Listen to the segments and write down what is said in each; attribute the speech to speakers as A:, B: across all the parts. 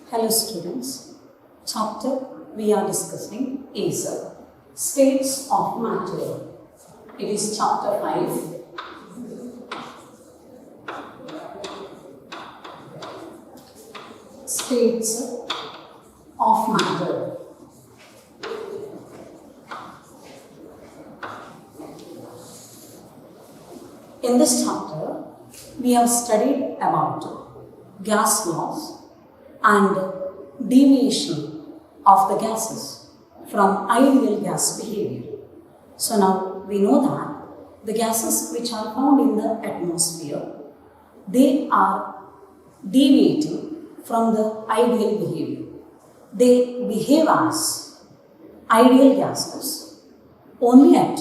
A: Hello students, chapter we are discussing is states of matter. It is chapter 5. States of matter. In this chapter, we have studied about gas laws and deviation of the gases from ideal gas behavior. So now we know that the gases which are found in the atmosphere, they are deviating from the ideal behavior. They behave as ideal gases only at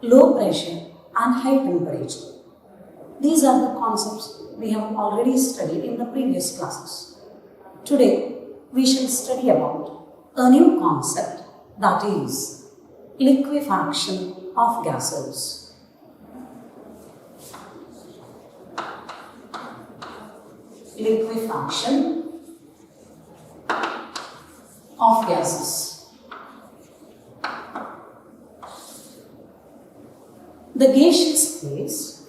A: low pressure and high temperature. These are the concepts we have already studied in the previous classes. Today, we shall study about a new concept, that is liquefaction of gases. Liquefaction of gases. The gaseous phase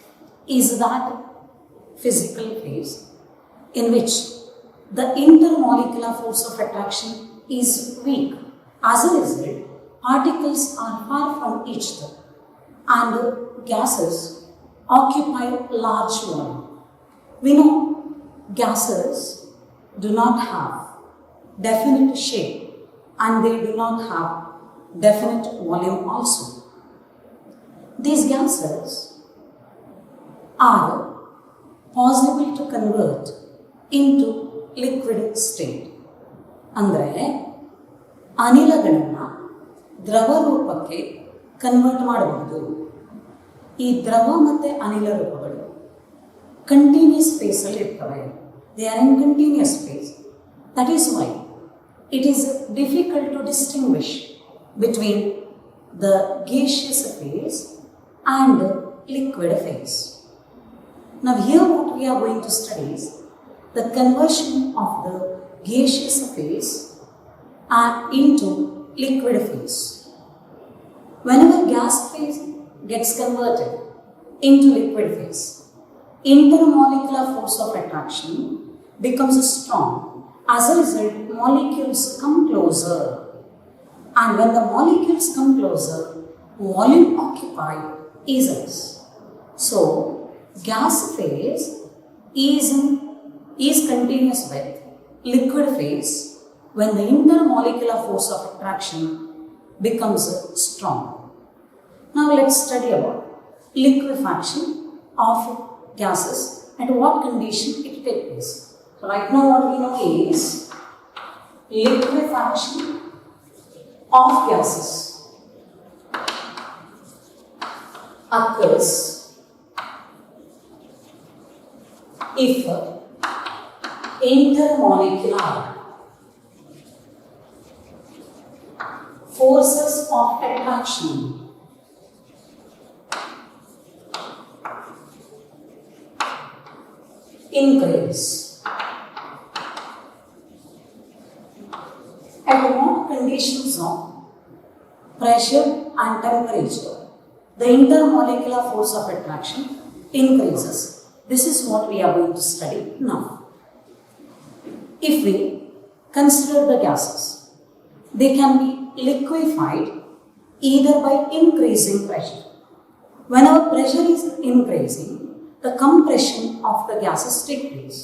A: is that physical phase in which the intermolecular force of attraction is weak. As a result, particles are far from each other and gases occupy large volume. We know gases do not have definite shape and they do not have definite volume also. These gases are possible to convert into liquid state. ಅಂದರೆ ಅನಿಲಗಳನ್ನು ದ್ರವ ರೂಪಕ್ಕೆ convert ಮಾಡಬಹುದು. ಈ ದ್ರವ ಮತ್ತು ಅನಿಲ ರೂಪಗಳು continuous ಸ್ಪೇಸಲ್ಲಿ ಇರ್ತವೆ. They are in continuous space. That is why it is difficult to distinguish between the gaseous phase and liquid phase. Now here what we are going to study is the conversion of the gaseous phase into liquid phase. Whenever gas phase gets converted into liquid phase, intermolecular force of attraction becomes strong. As a result, molecules come closer. And when the molecules come closer, volume occupied is less. So, gas phase is continuous with liquid phase when the intermolecular force of attraction becomes strong. Now let's study about liquefaction of gases and what condition it takes place. So right now what we know is liquefaction of gases occurs if intermolecular forces of attraction increase. At what conditions of pressure and temperature the intermolecular force of attraction increases? This is what we are going to study now. If we consider the gases, they can be liquefied either by increasing pressure. Whenever pressure is increasing, the compression of the gases take place.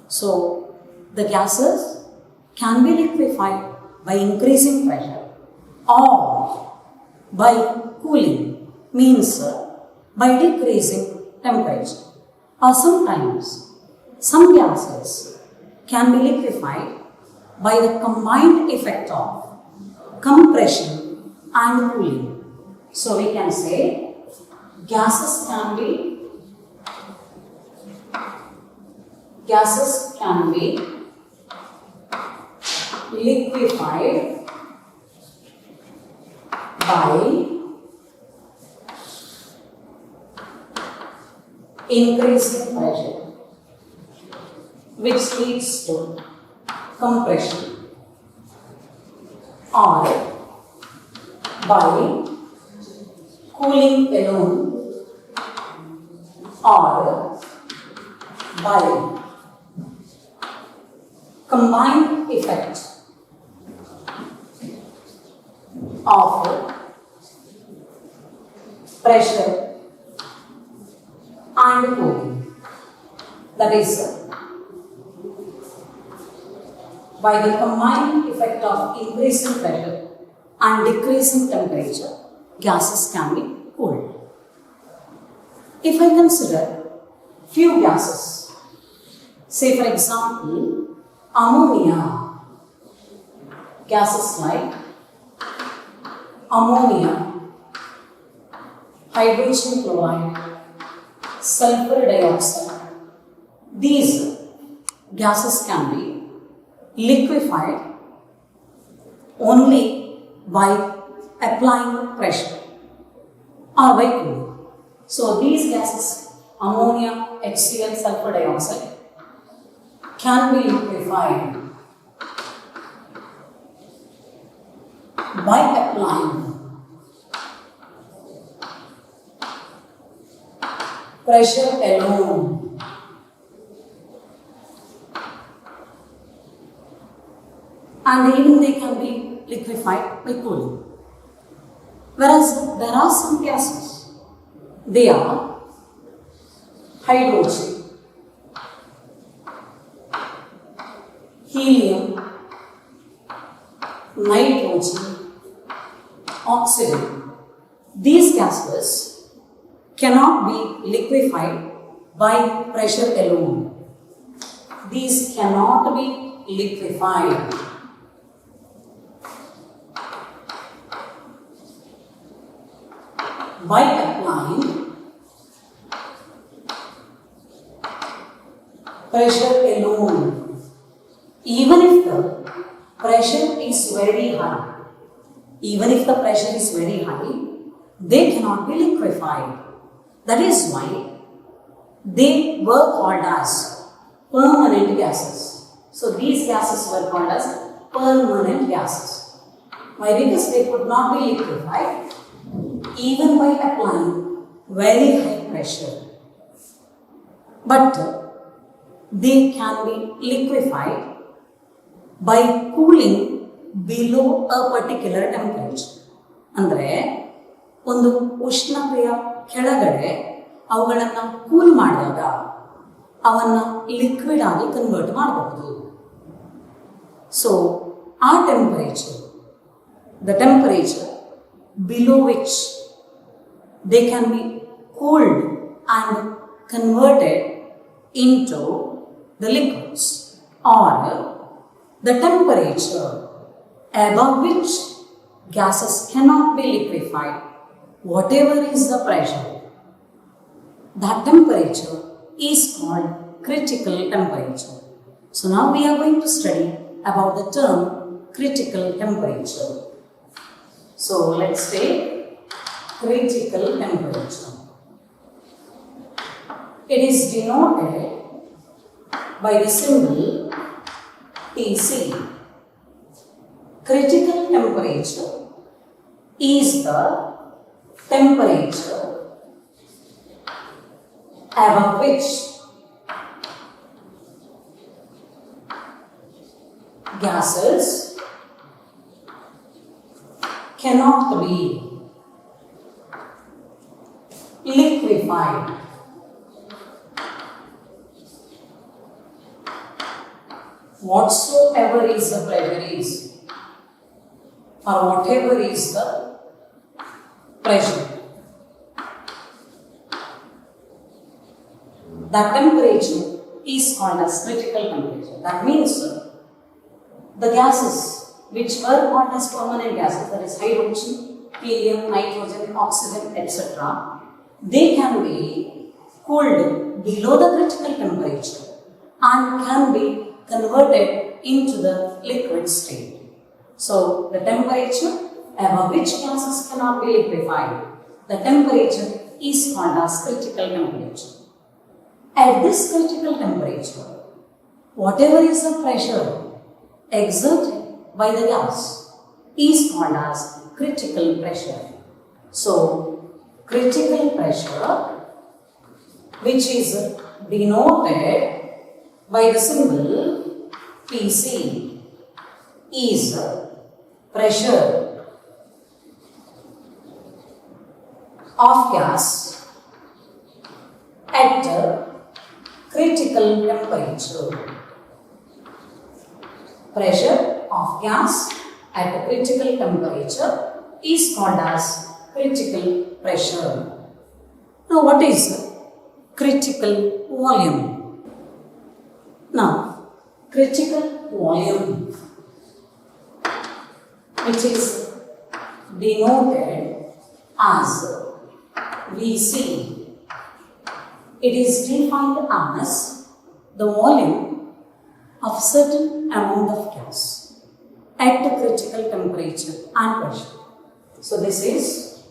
A: So, the gases can be liquefied by increasing pressure or by cooling, means by decreasing temperature. Or sometimes some gases can be liquefied by the combined effect of compression and cooling. So we can say gases can be liquefied by increasing pressure, which leads to compression or by cooling alone or by combined effect of pressure and cooling. That is, by the combined effect of increasing pressure and decreasing temperature, gases can be cooled. If I consider few gases, say for example, ammonia, gases like ammonia, hydrogen chloride, sulfur dioxide, these gases can be liquefied only by applying pressure or by cooling. So these gases, ammonia, HCl, sulfur dioxide, can be liquefied by applying pressure alone. And even they can be liquefied by cooling. Whereas there are some gases, they are hydrogen, helium, nitrogen, oxygen. These gases cannot be liquefied by pressure alone. These cannot be liquefied by applying pressure alone. Even if the pressure is very high, they cannot be liquefied. That is why they were called as permanent gases. So these gases were called as permanent gases. Why? Because they could not be liquefied even by applying very high pressure. But they can be liquefied by cooling below a particular temperature. ಅಂದರೆ ಒಂದು ಉಷ್ಣತೆಯ ಕೆಳಗಡೆ ಅವುಗಳನ್ನು cool ಮಾಡಿದಾಗ ಅವನ್ನು liquid ಆಗಿ convert ಮಾಡಬಹುದು. So ಆ temperature, the temperature below which they can be cooled and converted into the liquids, or the temperature above which gases cannot be liquefied, whatever is the pressure, that temperature is called critical temperature. So now we are going to study about the term critical temperature. So let's take critical temperature. It is denoted by the symbol Tc. Critical temperature is the temperature above which gases cannot be liquefied. Whatsoever is the pressure is, or whatever is the pressure, that temperature is called as critical temperature. That means the gases which were called as permanent gases, that is hydrogen, helium, nitrogen, oxygen, etc., they can be cooled below the critical temperature and can be converted into the liquid state. So the temperature above which gases cannot be liquefied, the temperature is called as critical temperature. At this critical temperature, whatever is the pressure, exerted by the gas is called as critical pressure. So, critical pressure, which is denoted by the symbol PC, is pressure of gas at critical temperature. Pressure of gas at critical temperature is called as critical pressure. Now, what is critical volume? Now, critical volume, which is denoted as VC, it is defined as the volume of certain amount of gas at the critical temperature and pressure. So, this is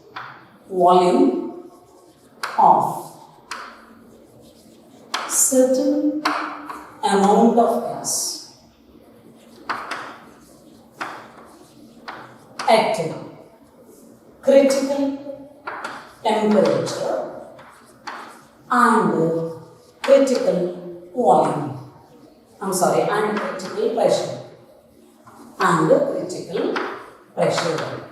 A: volume of certain amount of gas at critical temperature and critical volume. And critical pressure. And critical pressure.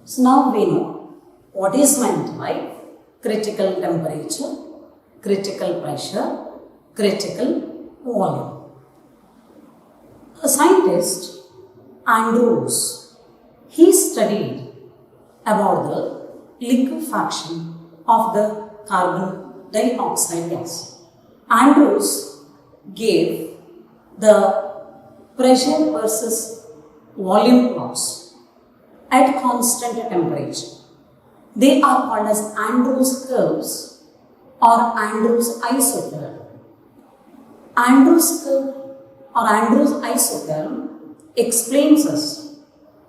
A: So now we know what is meant by critical temperature, critical pressure, critical volume. A scientist, Andrews, he studied about the liquefaction of the carbon dioxide gas. Andrews gave the pressure versus volume plots at constant temperature. They are called as Andrews curves or Andrews isotherm. Andrews curve or Andrews isotherm explains us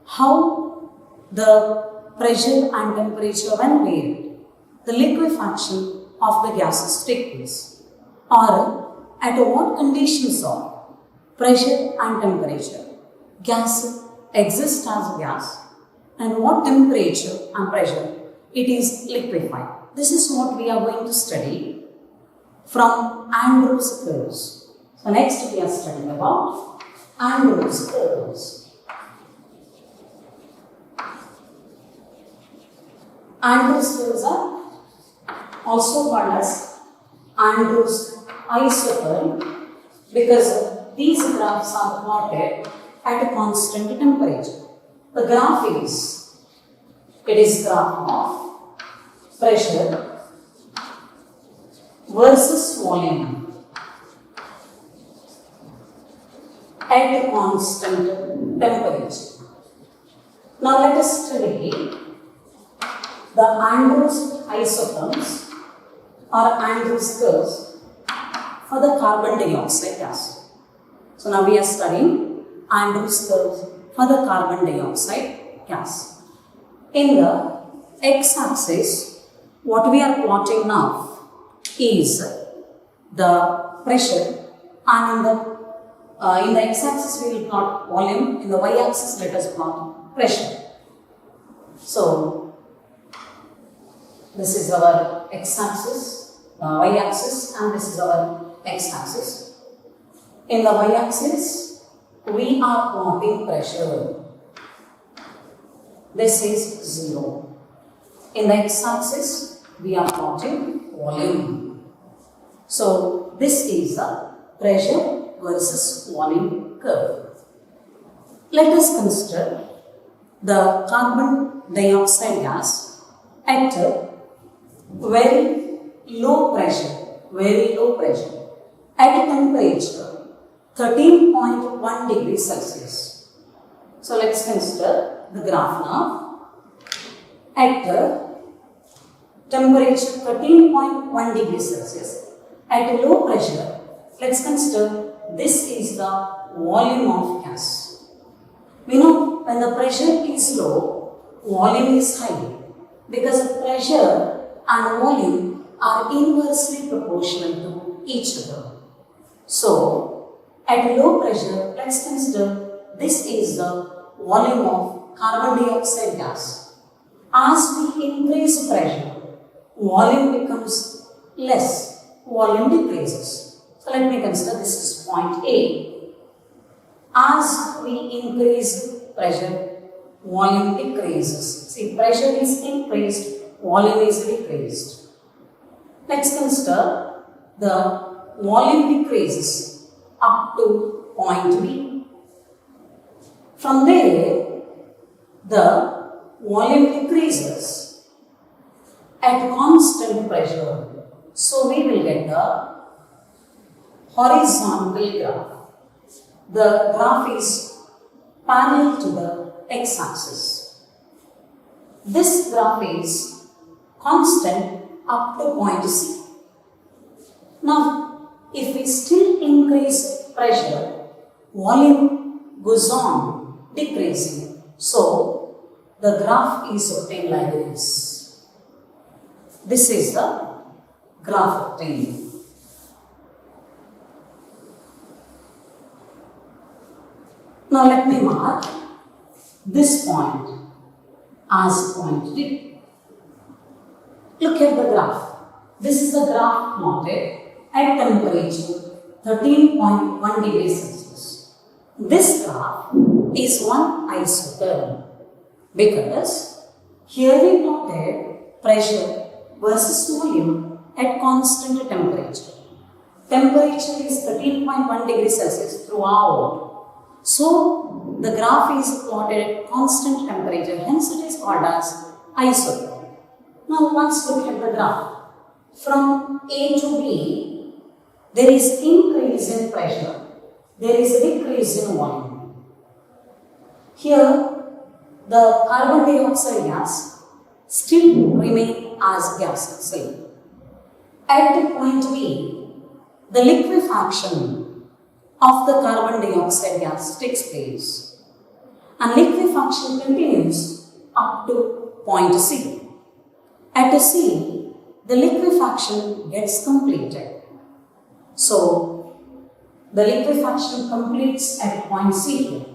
A: how the pressure and temperature when varied, the liquefaction of the gases take place, or at what conditions of pressure and temperature gas exists as gas and what temperature and pressure it is liquefied. This is what we are going to study from Andrews curves. So next we are studying about Andrews curves. Andrews curves are also called as Andrews isotherm because these graphs are plotted at a constant temperature. The graph is, it is graph of pressure versus volume at a constant temperature. Now let us study the Andrews isotherms or Andrews curves for the carbon dioxide gas. So now we are studying Andrews curves for the carbon dioxide gas. In the x-axis, what we are plotting now is the pressure, and in the x-axis we will plot volume, in the y-axis let us plot pressure. So this is our x-axis, y-axis, and this is our x-axis. In the y-axis, we are plotting pressure. This is 0. In the x-axis, we are plotting volume. So this is the pressure versus volume curve. Let us consider the carbon dioxide gas at a very low pressure at a temperature 13.1 degrees Celsius. So let's consider the graph now. At the temperature 13.1 degrees Celsius at a low pressure, let's consider this is the volume of gas. We know when the pressure is low, volume is high because pressure and volume are inversely proportional to each other. So, at low pressure, let's consider this is the volume of carbon dioxide gas. As we increase pressure, volume becomes less, volume decreases. So, let me consider this is point A. As we increase pressure, volume decreases. See, pressure is increased, volume is decreased. Let's consider the volume decreases up to point B. From there, the volume decreases at constant pressure. So, we will get the horizontal graph. The graph is parallel to the x-axis. This graph is constant up to point C. Now, if we still increase pressure, volume goes on decreasing. So, the graph is obtained like this. This is the graph obtained. Now, let me mark this point as point D. Look at the graph. This is the graph plotted at temperature 13.1 degrees Celsius. This graph is one isotherm because here we plotted pressure versus volume at constant temperature. Temperature is 13.1 degrees Celsius throughout. So, the graph is plotted at constant temperature, hence it is called as isotherm. Now, let's look at the graph. From A to B, there is increase in pressure, there is decrease in volume. Here, the carbon dioxide gas still remain as gas itself. At the point B, the liquefaction of the carbon dioxide gas takes place and liquefaction continues up to point C. At C, the liquefaction gets completed. So, the liquefaction completes at point C.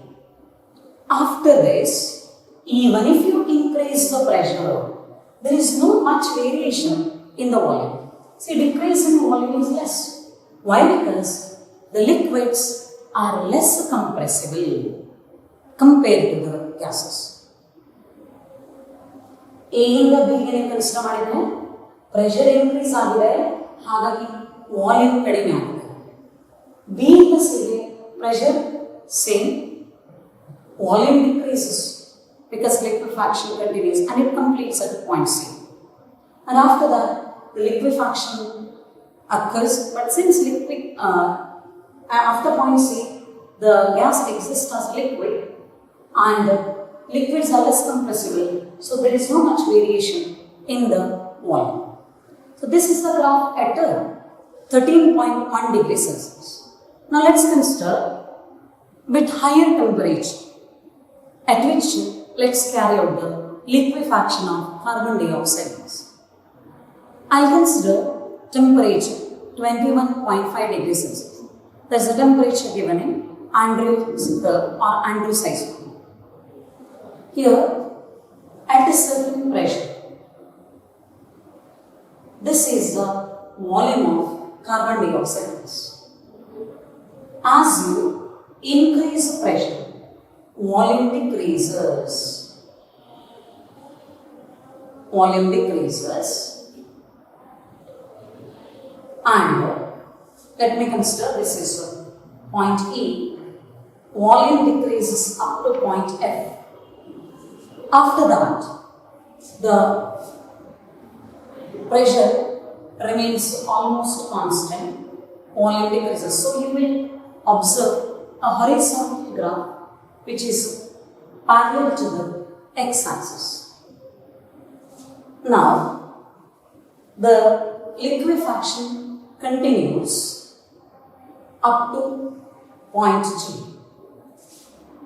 A: After this, even if you increase the pressure, there is no much variation in the volume. See, decrease in volume is less. Why? Because the liquids are less compressible compared to the gases. A ಇಂದ B ಗೆ consider ಮಾಡಿದ್ರೆ pressure increase ಆಗಿದೆ, ಹಾಗಾಗಿ volume ಕಡಿಮೆ ಆಗಿದೆ. B ಇಂದ C ಗೆ pressure same, volume decreases because liquefaction continues and it completes at point C. And after that, the liquefaction occurs, but since after point C, the gas exists as liquid and liquids are less compressible, so there is no much variation in the volume. So this is the graph at 13.1 degrees Celsius. Now let's consider bit higher temperature at which let's carry out the liquefaction of carbon dioxide gas. I'll consider temperature 21.5 degrees Celsius. There's a temperature given in Andrews curve or Andrews isotherm. Here, at a certain pressure, this is the volume of carbon dioxide gas. As you increase pressure, volume decreases. Volume decreases. And let me consider this is point E. Volume decreases up to point F. After that, the pressure remains almost constant, volume decreases. So, you will observe a horizontal graph which is parallel to the x-axis. Now, the liquefaction continues up to point G.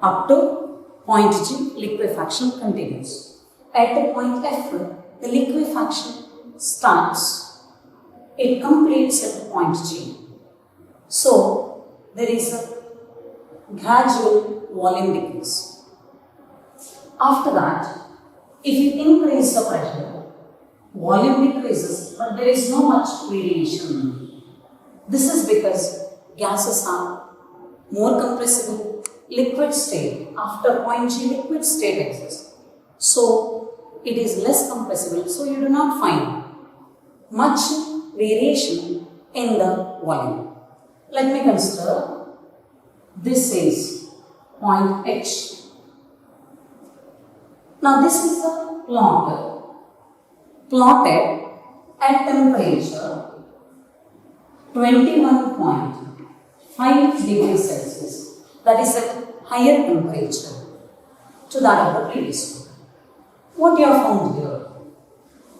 A: Up to point G, liquefaction continues. At the point F, the liquefaction starts. It completes at point G. So there is a gradual volume decrease. After that, if you increase the pressure, volume decreases, but there is no much variation. This is because gases are more compressible. Liquid state, after point G, liquid state exists. So it is less compressible, so you do not find much variation in the volume. Let me consider this is point H. Now this is the plotted at temperature 21.5 degrees Celsius, that is at higher temperature to that of the previous one. What we have found here?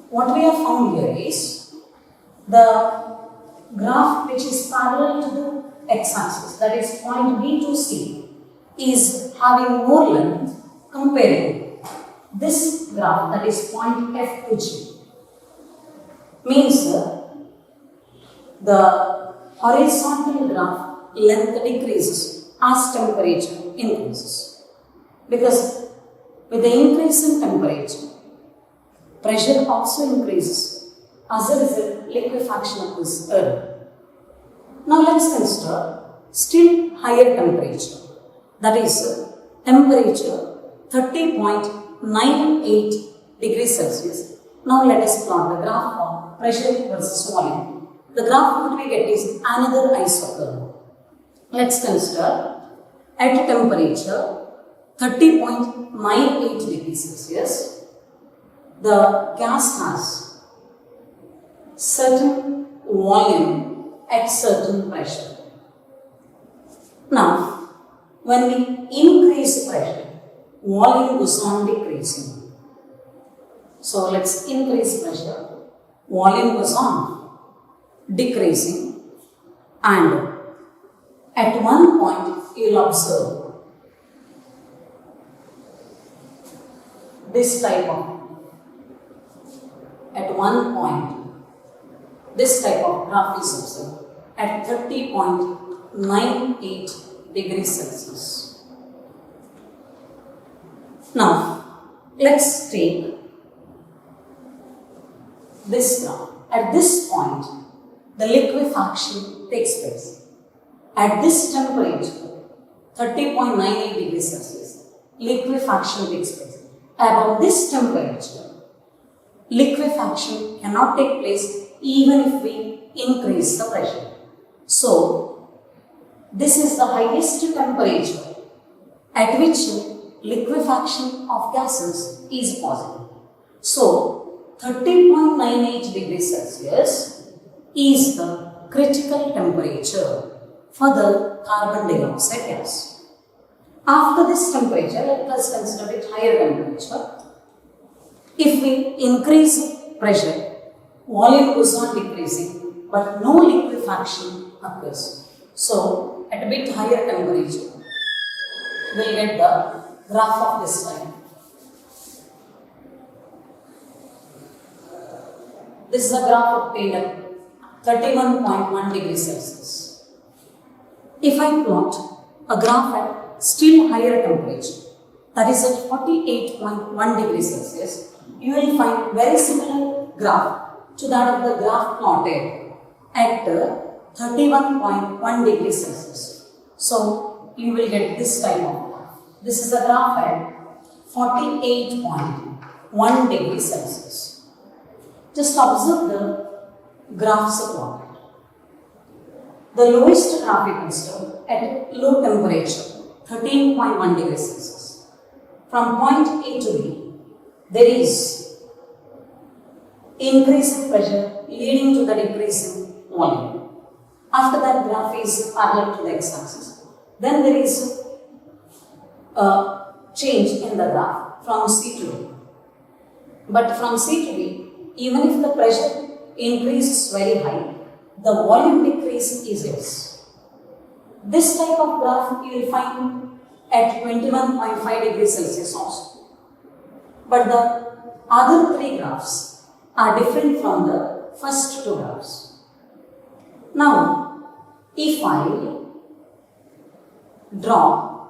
A: What we have found here is the graph which is parallel to the x-axis, that is point B to C, is having more length comparing this graph, that is point F to G. Means the horizontal graph length decreases as temperature increases. Because with the increase in temperature, pressure also increases. As a result, liquefaction occurs early. Now let's consider still higher temperature. That is temperature 30.98 degrees Celsius. Now let us plot the graph of pressure versus volume. The graph what we get is another isocurve. Let's consider at temperature 30.98 degrees Celsius, the gas has certain volume at certain pressure. Now, when we increase pressure, volume goes on decreasing. So let's increase pressure, volume goes on decreasing, and at one point you will observe this type of, at one point this type of graph is observed at 30.98 degrees Celsius. Now let's take this graph. At this point the liquefaction takes place. At this temperature 30.98 degrees Celsius, liquefaction takes place. Above this temperature, liquefaction cannot take place even if we increase the pressure. So, this is the highest temperature at which liquefaction of gases is possible. So, 30.98 degrees Celsius is the critical temperature for the carbon dioxide gas. After this temperature, let us consider it higher temperature. If we increase pressure, volume goes on decreasing, but no liquefaction occurs. So, at a bit higher temperature, we will get the graph of this type. This is a graph obtained at 31.1 degrees Celsius. If I plot a graph at still higher temperature, that is at 48.1 degrees Celsius, you will find very similar graph to that of the graph plotted at 31.1 degrees Celsius. So, you will get this type of graph. This is a graph at 48.1 degrees Celsius. Just observe the graphs plotted. The lowest graph we consider at low temperature, 13.1 degrees Celsius. From point A to B, there is increase in pressure leading to the decrease in volume. After that, graph is parallel to the x-axis. Then there is a change in the graph from C to D. But from C to D, even if the pressure increases very high, the volume decrease is less. This type of graph you will find at 21.5 degrees Celsius also. But the other three graphs are different from the first two graphs. Now, If I draw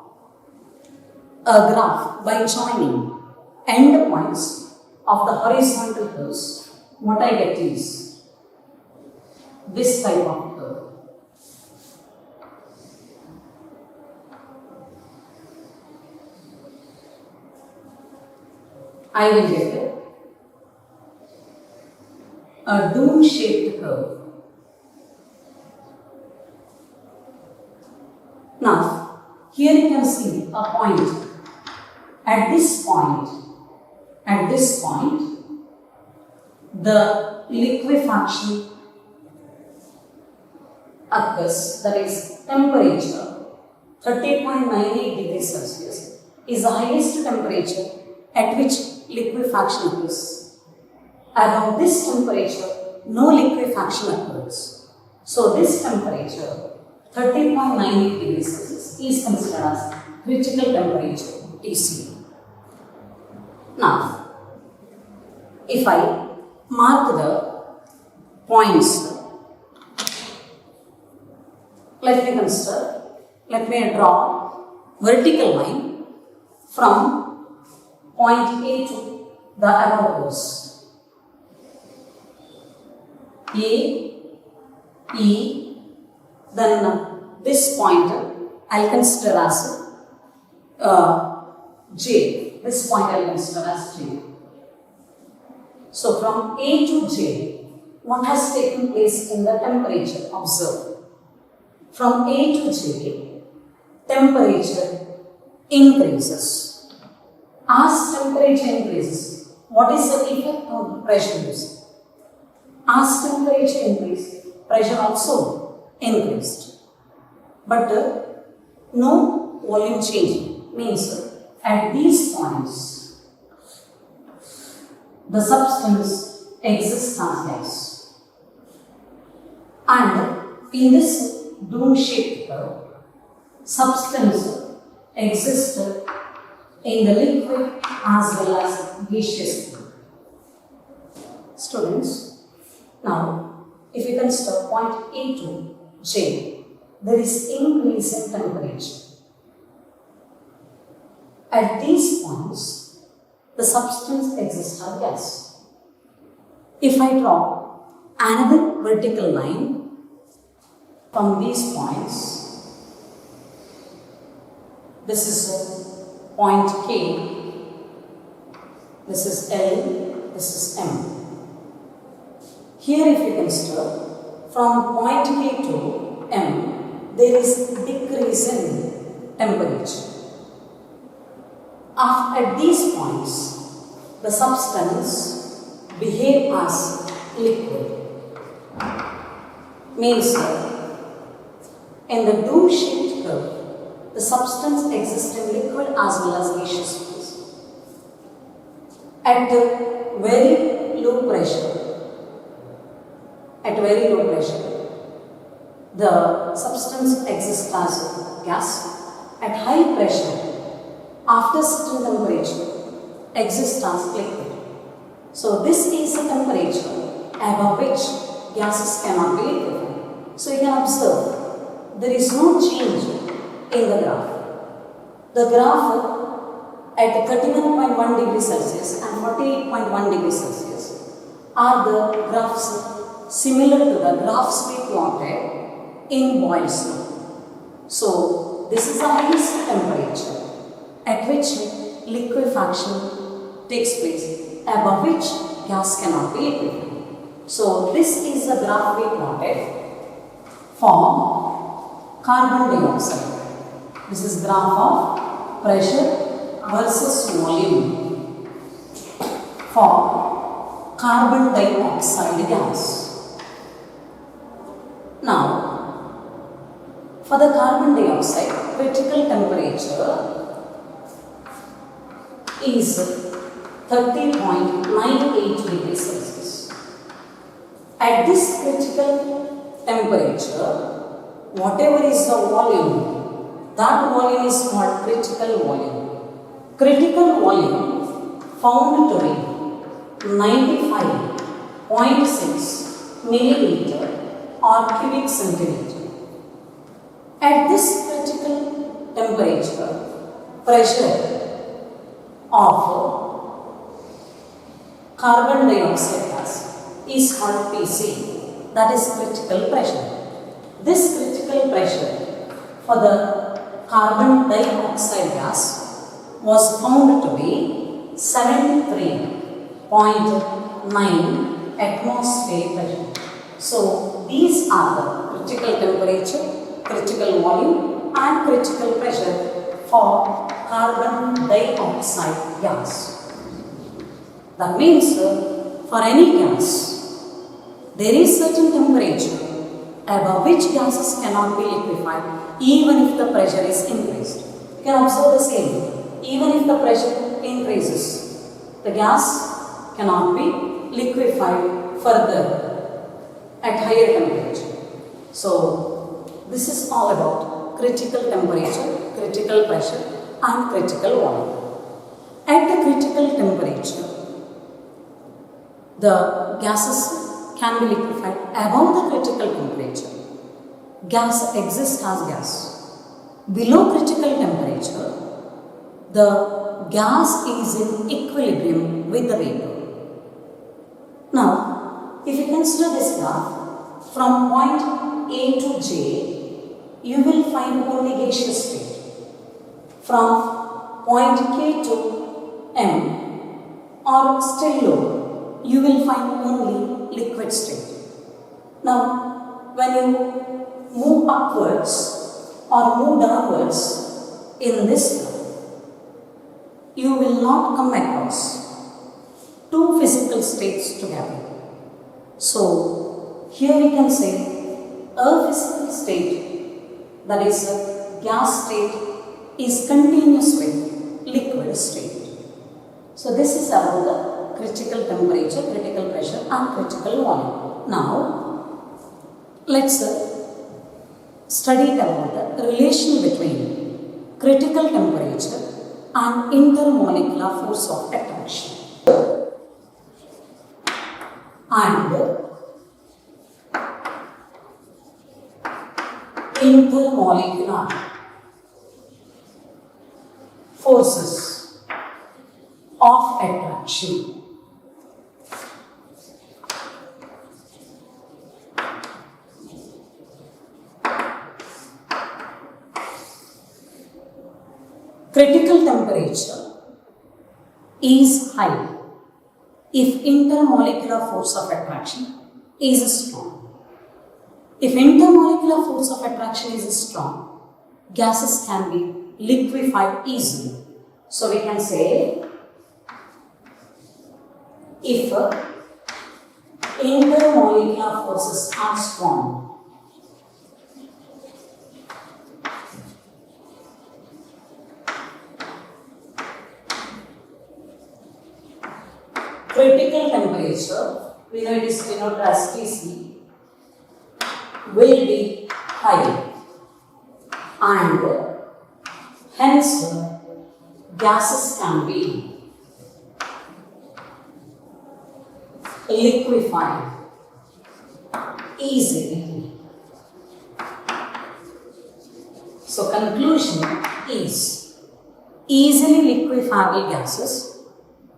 A: a graph by joining end points of the horizontal curves, what I get is this type of curve. I will get a dome-shaped curve. Now, here you can see a point. At this point, the liquefaction occurs, that is temperature 30.98 degrees Celsius is the highest temperature at which liquefaction occurs. Around this temperature, no liquefaction occurs. So this temperature 30.98 degrees Celsius is considered as critical temperature, TC. Now, if I mark the points, let me draw vertical line from point A to the above curves. A, E, then this point I'll consider as J. This point I'll consider as J. So from A to J, what has taken place in the temperature? Observe. From A to J, temperature increases. As temperature increases, what is the effect on pressure? As temperature increased, pressure also increased. But no volume change, means at these points, the substance exists as gas. And in this dome-shaped curve, substance exists in the liquid as well as gaseous fluid. Students, now if you consider point A to J, there is increase in temperature. At these points, the substance exists as gas. If I draw another vertical line from these points, this is point K, this is L, this is M. Here if you consider from point K to M, there is decrease in temperature. At these points, the substance behave as liquid. Means in the dome-shaped curve, the substance exists in liquid as well as gaseous phase. At very low pressure, the substance exists as gas. At high pressure, after certain temperature, exists as liquid. So this is the temperature above which gases cannot be liquefied. So you can observe there is no change in the graph. The graph at 39.1 degrees Celsius and 48.1 degrees Celsius are the graphs similar to the graphs we plotted in boiled snow. So this is the highest temperature at which liquefaction takes place, above which gas cannot be liquefied. So this is the graph we plotted for carbon dioxide. This is graph of pressure versus volume for carbon dioxide gas. Now, for the carbon dioxide, critical temperature is 30.98 degrees Celsius. At this critical temperature, whatever is the volume, that volume is called critical volume. Critical volume found to be 95.6 milliliter or cubic centimeter. At this critical temperature, pressure of carbon dioxide gas is called PC, that is critical pressure. This critical pressure for the carbon dioxide gas was found to be 73.9 atmosphere pressure. So these are the critical temperature, critical volume and critical pressure for carbon dioxide gas. That means for any gas, there is certain temperature above which gases cannot be liquefied even if the pressure is increased. You can observe the same. Even if the pressure increases, the gas cannot be liquefied further at higher temperature. So this is all about critical temperature, critical pressure and critical volume. At the critical temperature, the gases can be liquefied above the critical temperature. Gas exists as gas. Below critical temperature, the gas is in equilibrium with the vapor. Now, if you consider this graph, from point A to J, you will find only gaseous state. From point K to M or still lower, you will find only liquid state. Now, when you move upwards or move downwards in this graph, you will not come across two physical states together. So, here we can say a physical state, that is a gas state, is continuous with liquid state. So, this is about the critical temperature, critical pressure and critical volume. Now, let's study about the relation between critical temperature and intermolecular force of attraction and intermolecular forces of attraction. Critical temperature is high if intermolecular force of attraction is strong. If intermolecular force of attraction is strong, gases can be liquefied easily. So we can say if intermolecular forces are strong, critical temperature, we know it is denoted as Tc, will be high and hence gases can be liquefied easily. So conclusion is easily liquefiable gases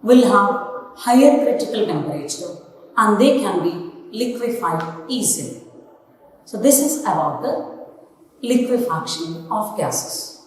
A: will have higher critical temperature and they can be liquefied easily. So this is about the liquefaction of gases.